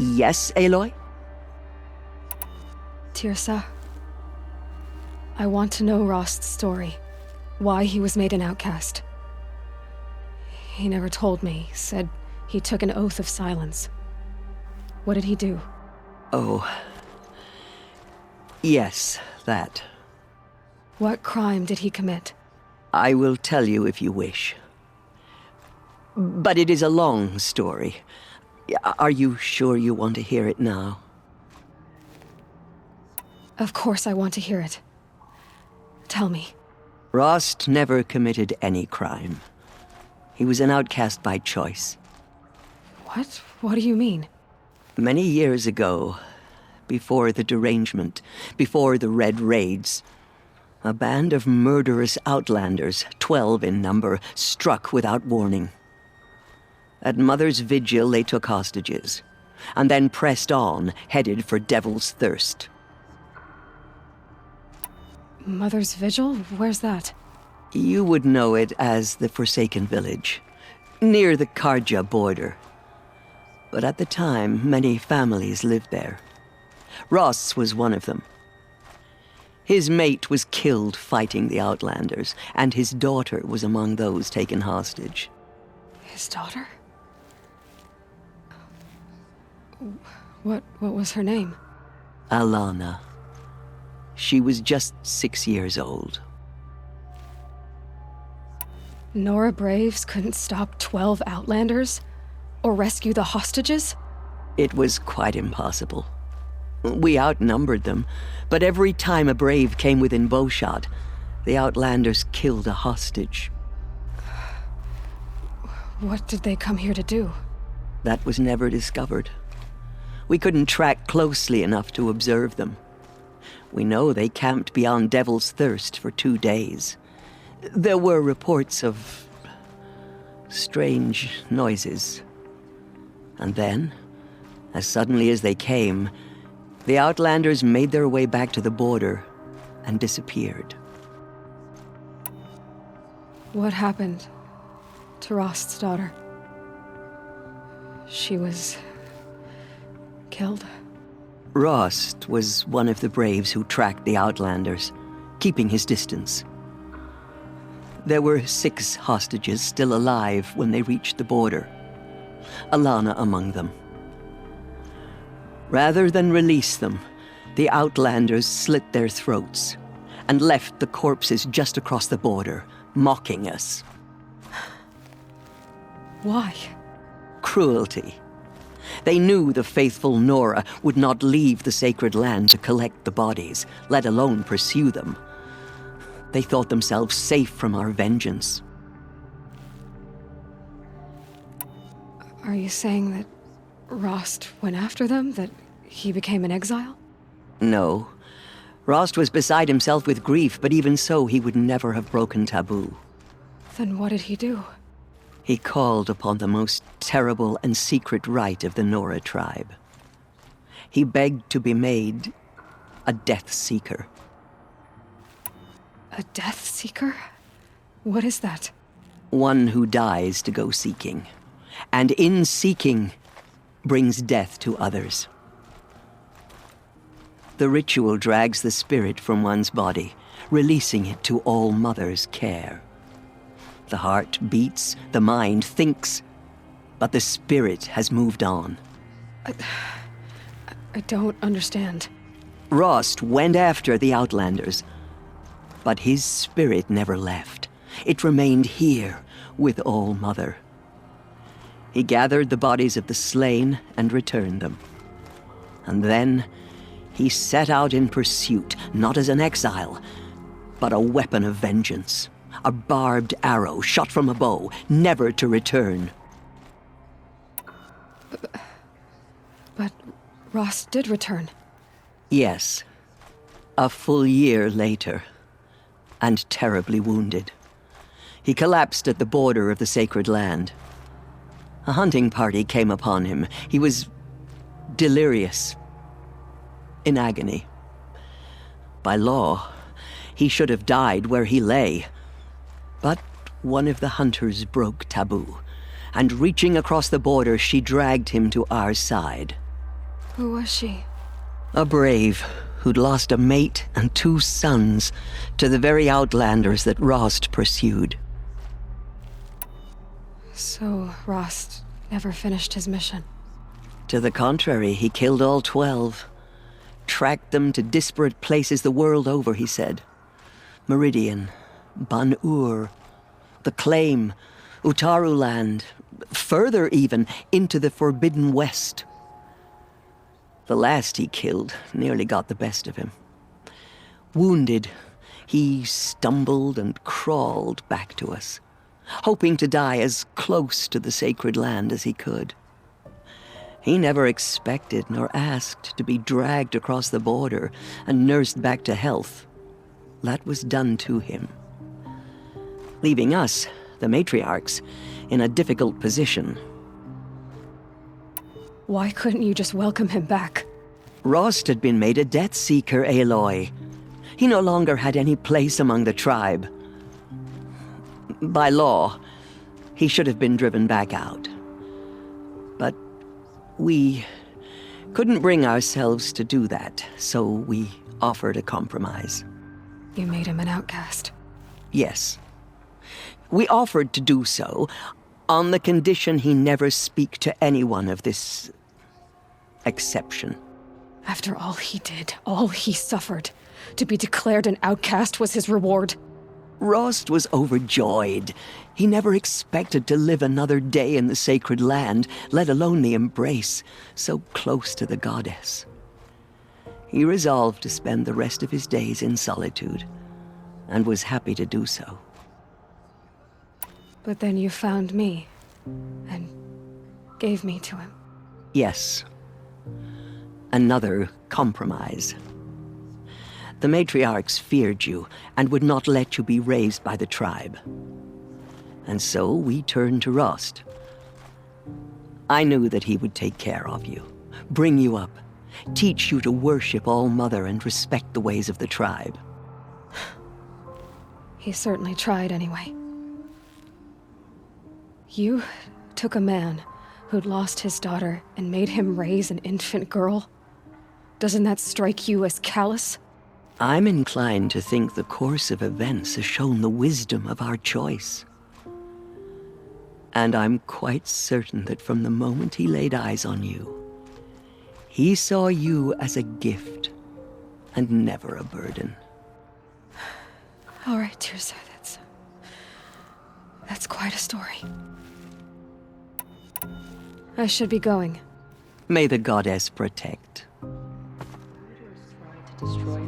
Yes, Aloy? Tirsa, I want to know Rost's story. Why he was made an outcast. He never told me, said he took an oath of silence. What did he do? Oh. Yes, that. What crime did he commit? I will tell you if you wish. But it is a long story. Are you sure you want to hear it now? Of course I want to hear it. Tell me. Rost never committed any crime. He was an outcast by choice. What? What do you mean? Many years ago, before the derangement, before the Red Raids, a band of murderous outlanders, 12 in number, struck without warning. At Mother's Vigil, they took hostages, and then pressed on, headed for Devil's Thirst. Mother's Vigil? Where's that? You would know it as the Forsaken Village, near the Karja border. But at the time, many families lived there. Rost's was one of them. His mate was killed fighting the Outlanders, and his daughter was among those taken hostage. His daughter? What was her name? Alana. She was just 6 years old. Nora Braves couldn't stop 12 Outlanders? Or rescue the hostages? It was quite impossible. We outnumbered them, but every time a Brave came within bowshot, the Outlanders killed a hostage. What did they come here to do? That was never discovered. We couldn't track closely enough to observe them. We know they camped beyond Devil's Thirst for 2 days. There were reports of strange noises. And then, as suddenly as they came, the Outlanders made their way back to the border and disappeared. What happened to Rost's daughter? She was killed? Rost was one of the Braves who tracked the Outlanders, keeping his distance. There were 6 hostages still alive when they reached the border, Alana among them. Rather than release them, the Outlanders slit their throats and left the corpses just across the border, mocking us. Why? Cruelty. They knew the faithful Nora would not leave the sacred land to collect the bodies, let alone pursue them. They thought themselves safe from our vengeance. Are you saying that Rost went after them? That he became an exile? No. Rost was beside himself with grief, but even so, he would never have broken taboo. Then what did he do? He called upon the most terrible and secret rite of the Nora tribe. He begged to be made a Death Seeker. A Death Seeker? What is that? One who dies to go seeking, and in seeking, brings death to others. The ritual drags the spirit from one's body, releasing it to All Mother's care. The heart beats, the mind thinks, but the spirit has moved on. I don't understand. Rost went after the Outlanders, but his spirit never left. It remained here with All Mother. He gathered the bodies of the slain and returned them. And then he set out in pursuit, not as an exile, but a weapon of vengeance. A barbed arrow shot from a bow, never to return. But Rost did return. Yes. A full year later. And terribly wounded. He collapsed at the border of the sacred land. A hunting party came upon him. He was delirious. In agony. By law, he should have died where he lay. But one of the hunters broke taboo, and reaching across the border, she dragged him to our side. Who was she? A brave who'd lost a mate and 2 sons to the very outlanders that Rost pursued. So, Rost never finished his mission. To the contrary, he killed all 12. Tracked them to disparate places the world over, he said. Meridian, Ban-Ur, the Claim, Utaru land, further even, into the Forbidden West. The last he killed nearly got the best of him. Wounded, he stumbled and crawled back to us, hoping to die as close to the sacred land as he could. He never expected nor asked to be dragged across the border and nursed back to health. That was done to him, leaving us, the matriarchs, in a difficult position. Why couldn't you just welcome him back? Rost had been made a Death Seeker, Aloy. He no longer had any place among the tribe. By law, he should have been driven back out. But we couldn't bring ourselves to do that, so we offered a compromise. You made him an outcast. Yes. We offered to do so on the condition he never speak to anyone of this exception. After all he did, all he suffered, to be declared an outcast was his reward. Rost was overjoyed. He never expected to live another day in the sacred land, let alone the embrace, so close to the goddess. He resolved to spend the rest of his days in solitude, and was happy to do so. But then you found me, and gave me to him. Yes. Another compromise. The matriarchs feared you, and would not let you be raised by the tribe. And so we turned to Rost. I knew that he would take care of you, bring you up, teach you to worship All-Mother and respect the ways of the tribe. He certainly tried anyway. You took a man who'd lost his daughter and made him raise an infant girl? Doesn't that strike you as callous? I'm inclined to think the course of events has shown the wisdom of our choice. And I'm quite certain that from the moment he laid eyes on you, he saw you as a gift and never a burden. All right, Tirsa, that's quite a story. I should be going. May the goddess protect. Destroy